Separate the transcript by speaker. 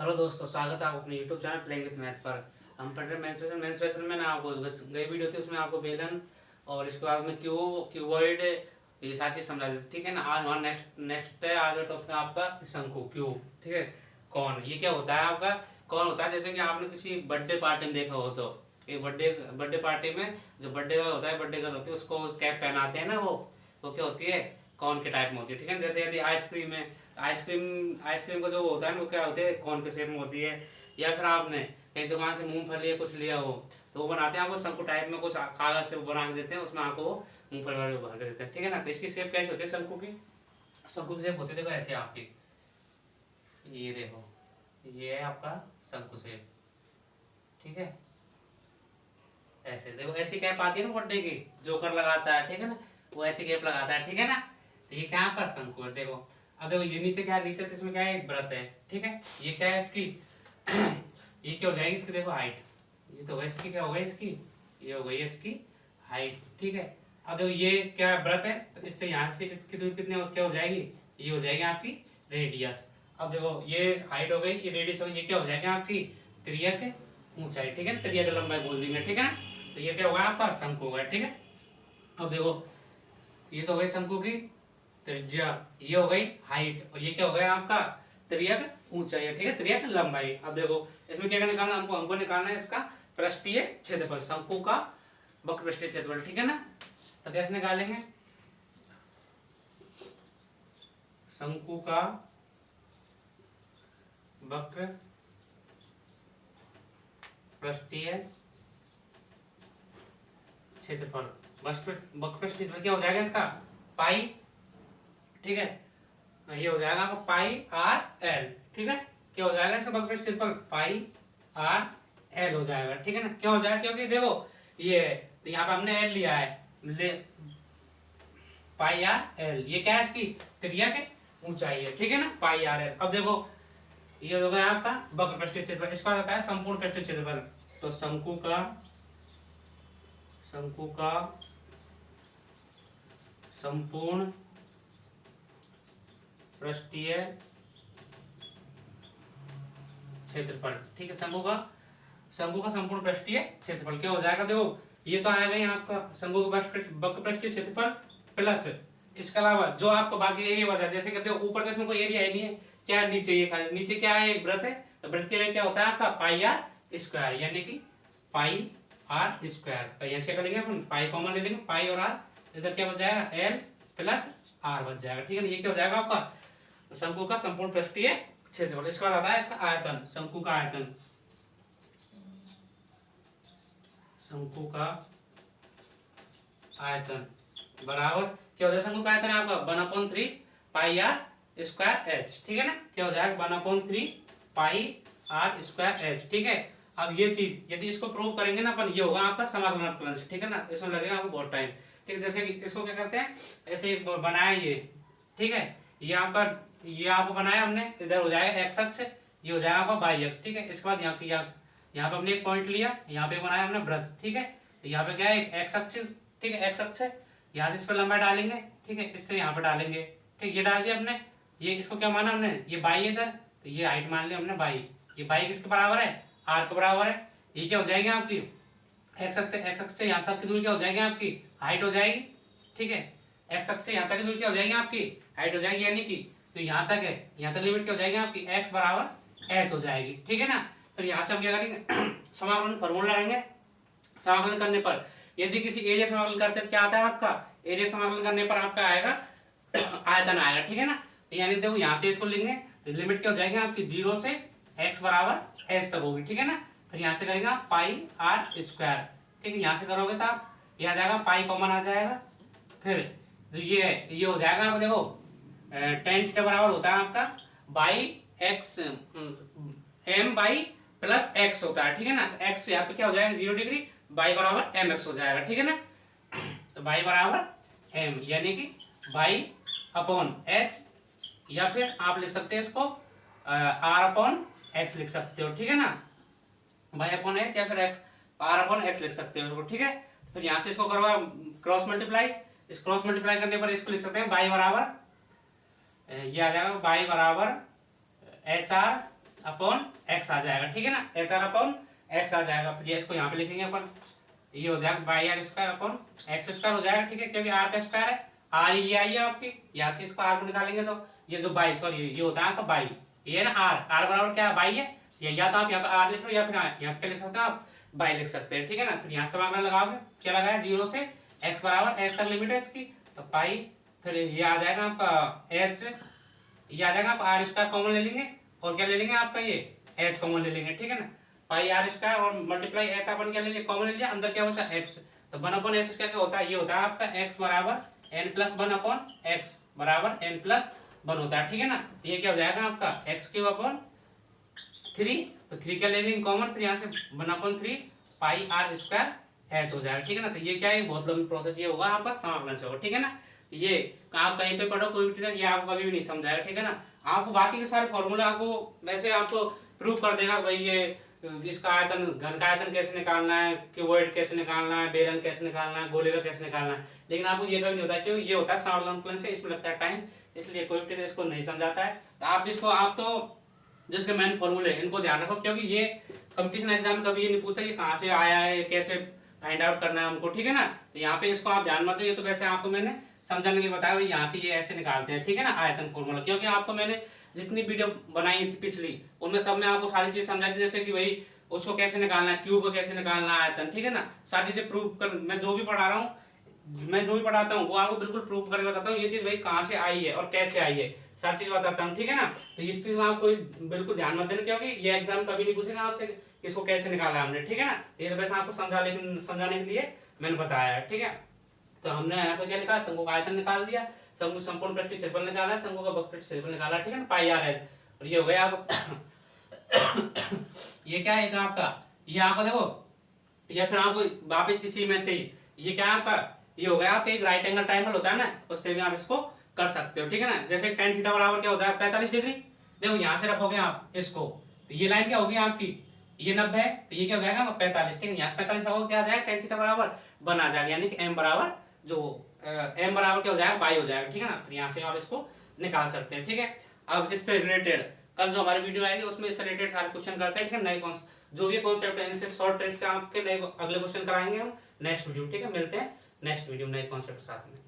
Speaker 1: Hello दोस्तों, स्वागत है आपको अपने YouTube channel playing with math पर। हम पढ़ रहे हैं मेंस्ट्रुएशन में ना। आपको गई वीडियो थी उसमें आपको बेलन और इसके बाद में क्यूबॉइड ये सारी चीज समझा दी, ठीक है ना। आज हमारा नेक्स्ट है, आज का टॉपिक है आपका शंकु क्यूब, ठीक है। कौन ये क्या होता है आपका, कौन होता है, जैसे कि आपने किसी बर्थडे पार्टी में देखा हो तो एक बर्थडे पार्टी में जो बर्थडे होता है, बर्थडे गर्ल होती है, उसको कैप पहनाते हैं ना, वो क्या होती है, कौन के टाइप में होती है, ठीक है। जैसे यदि आइसक्रीम है, आइसक्रीम का जो होता है ना वो क्या होते हैं, कौन के शेप में होती है। या फिर आपने कहीं दुकान से मूंगफली या कुछ लिया हो तो वो बनाते हैं आपको शंकु टाइप में, कुछ कागज से बना के देते हैं, उसमें आपको वो मूंगफली वाले भर के देते हैं, ठीक है ना। तो इसकी शेप कैसी होती है शंकु की, शंकु की शेप होती है, देखो ऐसे आपकी, ये देखो, ये है आपका शंकु शेप, ठीक है। ऐसे देखो, ऐसी कैप आती है ना बर्थडे की, जोकर लगाता है, ठीक है ना, वो ऐसी कैप लगाता है, ठीक है ना। तो ये क्या है आपका शंकु है, देखो। अब देखो ये नीचे क्या है, नीचे तो इसमें क्या है, एक व्रत है, ठीक है। ये क्या है इसकी ये क्या हो जाएगी इसकी, देखो हाइट, ये तो इसकी क्या हो गई इसकी, ये हो गई इसकी हाइट, ठीक है। अब देखो ये क्या व्रत है, तो इससे यहाँ से की दूरी कितनी क्या हो जाएगी, ये हो जाएगी आपकी रेडियस। अब देखो ये हाइट हो गई, ये रेडियस हो गई, ये क्या हो जाएगा आपकी त्रिज्या ऊंचाई, ठीक है, त्रिज्या की लंबाई बोल देंगे, ठीक है ना। तो ये क्या होगा आपका शंकु होगा, ठीक है। अब देखो ये तो हो गई शंकु की त्रिज्या, ये हो गई हाइट, और ये क्या हो गया आपका त्रिज्या ऊंचाई, ठीक है, त्रिज्या लंबाई। अब देखो इसमें क्या निकालना हमको निकालना है इसका पृष्ठीय क्षेत्रफल, शंकु का वक्र पृष्ठीय क्षेत्रफल, ठीक है ना। तो कैसे निकालेंगे, शंकु का वक्र पृष्ठीय क्षेत्रफल, वक्र पृष्ठीय क्षेत्रफल क्या हो जाएगा इसका पाई, ठीक है। ये हो जाएगा आपका पाई आर एल, ठीक है। क्या हो जाएगा इसका वक्र पृष्ठीय क्षेत्रफल पाई आर एल हो जाएगा, ठीक है ना। क्या हो जाएगा, क्योंकि देखो ये तो यहाँ पे हमने एल लिया है, पाई आर एल, ये क्या है इसकी त्रिज्या की ऊंचाई है, ठीक है ना, पाई आर एल। अब देखो ये हो गया आपका वक्र पृष्ठीय क्षेत्रफल, इसका आता है संपूर्ण पृष्ठीय क्षेत्रफल। तो शंकु का संपूर्ण पृष्ठीय क्षेत्रफल, ठीक है। शंकु का संपूर्ण पृष्ठीय क्षेत्रफल क्या हो जाएगा, देखो ये तो आएगा यहाँ आपका शंकु का वक्र पृष्ठीय क्षेत्रफल प्लस इसके अलावा जो आपको बाकी एरिया बचा, जैसे कहते हो ऊपर का इसमें कोई एरिया ही नहीं है, क्या नीचे ये खाली, नीचे क्या है, एक वृत्त है, तो वृत्त के लिए क्या होता है आपका पाई आर स्क्वायर, यानी कि पाई आर स्क्वायर। तो यहाँ से करेंगे अपन पाई कॉमन ले लेंगे, पाई और आर, इधर क्या बच जाएगा एल प्लस आर बच जाएगा, ठीक है ना। ये क्या हो जाएगा आपका शंकु का संपूर्ण पृष्ठीय क्षेत्रफल। इसके बाद आता है इसका आयतन, शंकु का आयतन, शंकु का आयतन बराबर क्या हो जाएगा, शंकु का आयतन आपका 1/3 पाई आर स्क्वायर एच, ठीक है ना। क्या हो जाएगा 1/3 पाई आर स्क्वायर एच, ठीक है। अब ये चीज यदि इसको प्रूव करेंगे ना अपन, ये होगा आपका समाकलन अपकलन से, ठीक है ना। तो इसमें लगेगा आपको बहुत टाइम, ठीक है। जैसे कि इसको क्या करते हैं, ऐसे बनाया ये, ठीक है, ये आपको बनाया हमने, इधर हो जाएगा एक्स अक्ष, ये हो जाएगा आपका वाई अक्ष, ठीक है। इसके बाद यहाँ पे हमने एक पॉइंट लिया, यहाँ पे बनाया हमने वृत्त, ठीक है। तो यहाँ पे क्या है एक्स अक्ष, ठीक है, एक्स अक्ष है, यहाँ से इस पर लंबाई डालेंगे, ठीक है, इससे यहाँ पे डालेंगे, ठीक, ये डाल दिया हमने। ये इसको क्या माना हमने, ये बाई इधर, तो ये हाइट मान लिया हमने बाई, ये बाई किसके बराबर है, आर के बराबर है। ये क्या हो जाएगी आपकी एक्स अक्ष से यहाँ तक की दूरी क्या हो जाएगी आपकी हाइट हो जाएगी, ठीक है। एक्स अक्ष से यहाँ तक की दूरी क्या हो जाएगी आपकी हाइट हो जाएगी, यानी कि तो यहाँ तक है, यहाँ तक लिमिट क्या हो जाएगी आपकी एक्स बराबर एच हो जाएगी, ठीक है ना। फिर यहाँ से हम क्या करेंगे समाकलन फॉर्मूला लगाएंगे। समाकलन करने पर यदि किसी एरिया समाकलन करते हैं तो क्या आता है आपका एरिया समाकलन करने पर आपका आएगा आयतन आएगा, ठीक है ना। तो यानी देखो यहाँ से इसको लेंगे तो लिमिट क्या हो जाएगी आपकी 0 से x बराबर एच तक होगी, ठीक है ना। फिर यहाँ से करेंगे आप पाई आर स्क्वायर, ठीक है। यहाँ से करोगे तो आप यहाँ जाएगा पाई कॉमन आ जाएगा, फिर जो ये हो जाएगा आप देखो tan थीटा बराबर होता है आपका by x m by plus x होता है, ठीक है ना। तो एक्स यहाँ पे क्या हो जाएगा 0 डिग्री, बाई बराबर एम एक्स हो जाएगा, ठीक है ना। तो बाई बराबर एम, यानी कि बाई अपॉन एच, या फिर आप लिख सकते हैं इसको आर अपॉन एक्स लिख सकते हो, ठीक है ना। बाई अपॉन एक्स या फिर एक्स आर अपॉन एक्स लिख सकते हो इसको, ठीक है। फिर यहाँ से इसको करवा क्रॉस मल्टीप्लाई, इस क्रॉस मल्टीप्लाई करने पर इसको लिख सकते हैं बाई बराबर ये आ जाएगा बाई बराबर एच आर अपॉन एक्स आ जाएगा, ठीक है ना, एच आर अपॉन एक्स आ जाएगा। फिर इसको यहाँ पे लिखेंगे अपन, ये हो जाएगा by r square upon x square हो जाएगा, ठीक है, क्योंकि आर का स्क्वायर है, आर ये आई है आपकी, यहाँ से इसको आर को निकालेंगे तो ये जो बाई, सॉरी ये होता है आपका बाई, ये है ना आर, आर बराबर क्या है बाई है, या तो आप यहाँ पे आर लिख लो या फिर यहाँ पे क्या लिख सकते हैं आप बाई लिख सकते हैं, ठीक है ना। फिर यहाँ समाकलन लगाओगे, क्या लगाया 0 से x बराबर h तक लिमिट है इसकी, तो पाई, फिर ये आ जाएगा आपका h, ये आ जाएगा आप आर स्क्वायर कॉमन ले लेंगे और क्या ले लेंगे आपका ये h कॉमन ले लेंगे, ठीक है ना, पाई आर स्क्वायर और मल्टीप्लाई h अपन क्या ले लिया कॉमन ले लिया, अंदर क्या बचा x, तो 1 अपॉन x स्क्वायर क्या होता है, ये होता है आपका x बराबर n प्लस 1 अपॉन x बराबर n प्लस 1 होता है, ठीक है ना। तो ये क्या हो जाएगा आपका x क्यूब अपॉन 3, तो 3 क्या ले लेंगे कॉमन, फिर यहाँ से 1/3 पाई आर स्क्वायर एच हो जाएगा, ठीक है ना। तो ये क्या है बहुत लंबी प्रोसेस, ये होगा आपका समाकलन से होगा, ठीक है ना। ये आप कहीं पे पढ़ो कोई भी टीचर ये आपको कभी भी नहीं समझाएगा, ठीक है ना। आपको बाकी के सारे फॉर्मूला आपको वैसे आपको प्रूव कर देगा भाई, ये इसका आयतन, घन का आयतन कैसे निकालना है, क्यूबॉइड कैसे निकालना है, बेलन कैसे निकालना है, गोले का कैसे निकालना है, लेकिन आपको ये कभी नहीं होता है क्योंकि ये होता है समाकलन से, इसमें लगता है टाइम, इसलिए कोई टीचर इसको नहीं समझाता है। तो आप इसको आप तो जिसके मेन फॉर्मूले इनको ध्यान रखो, क्योंकि ये कंपटीशन एग्जाम कभी ये नहीं पूछता कि कहाँ से आया है, कैसे फाइंड आउट करना है हमको, ठीक है ना। तो यहाँ पे इसको आप ध्यान मत दो, ये तो वैसे आपको मैंने समझाने के लिए बताया भाई, यहाँ से ये ऐसे निकालते हैं, ठीक है ना, आयतन फॉर्मूला, क्योंकि आपको मैंने जितनी वीडियो बनाई थी पिछली उनमें सब में आपको सारी चीज समझाई थी, जैसे कि भाई उसको कैसे निकालना है, क्यूब को कैसे निकालना है, आयतन, ठीक है ना, सारी चीजें प्रूव कर, मैं जो भी पढ़ा रहा हूँ, मैं जो भी पढ़ाता हूँ वो आपको बिल्कुल प्रूव करके बताता हूँ, ये चीज भाई कहाँ से आई है और कैसे आई है, सारी चीज बताता हूँ, ठीक है ना। तो इस चीज में आप कोई बिल्कुल ध्यान मत देना, क्योंकि ये एग्जाम कभी नहीं पूछेगा आपसे कि इसको कैसे निकाला हमने, ठीक है ना। तो ये वैसे आपको समझाने के लिए मैंने बताया है, ठीक है। तो हमने यहाँ पे क्या निकाला, शंकु का आयतन निकाल दिया, शंकु संपूर्ण पृष्ठीय क्षेत्रफल निकाला, शंकु का वक्र पृष्ठीय क्षेत्रफल निकाला, ठीक है ना, पाई आर है, और ये हो गया आप ये क्या है आपका, ये आपका देखो, या फिर आपको वापस इसी में से ही ये क्या है आपका, ये हो गया आपका एक राइट एंगल ट्रायंगल होता है ना, उससे भी आप इसको कर सकते हो, ठीक है ना। जैसे tan थीटा बराबर क्या होता है 45 डिग्री, देखो यहाँ से रखोगे आप इसको, तो ये लाइन क्या होगी आपकी, ये 90 है, तो ये क्या हो जाएगा 45, ठीक है, यहाँ से 45 रखोगे क्या आ जाएगा tan थीटा बराबर बना जाएगा, यानी कि m बराबर जो m बराबर क्या हो जाएगा बाई हो जाएगा, ठीक है ना। फिर यहाँ से आप इसको निकाल सकते हैं, ठीक है। अब इससे रिलेटेड कल जो हमारी वीडियो आएगी उसमें इससे रिलेटेड सारे क्वेश्चन करते हैं, ठीक है, नए जो भी कॉन्सेप्ट है इनसे शॉर्ट ट्रिक से आपके नए अगले क्वेश्चन कराएंगे हम नेक्स्ट वीडियो, ठीक है। मिलते हैं नेक्स्ट वीडियो नए कॉन्सेप्ट के साथ में।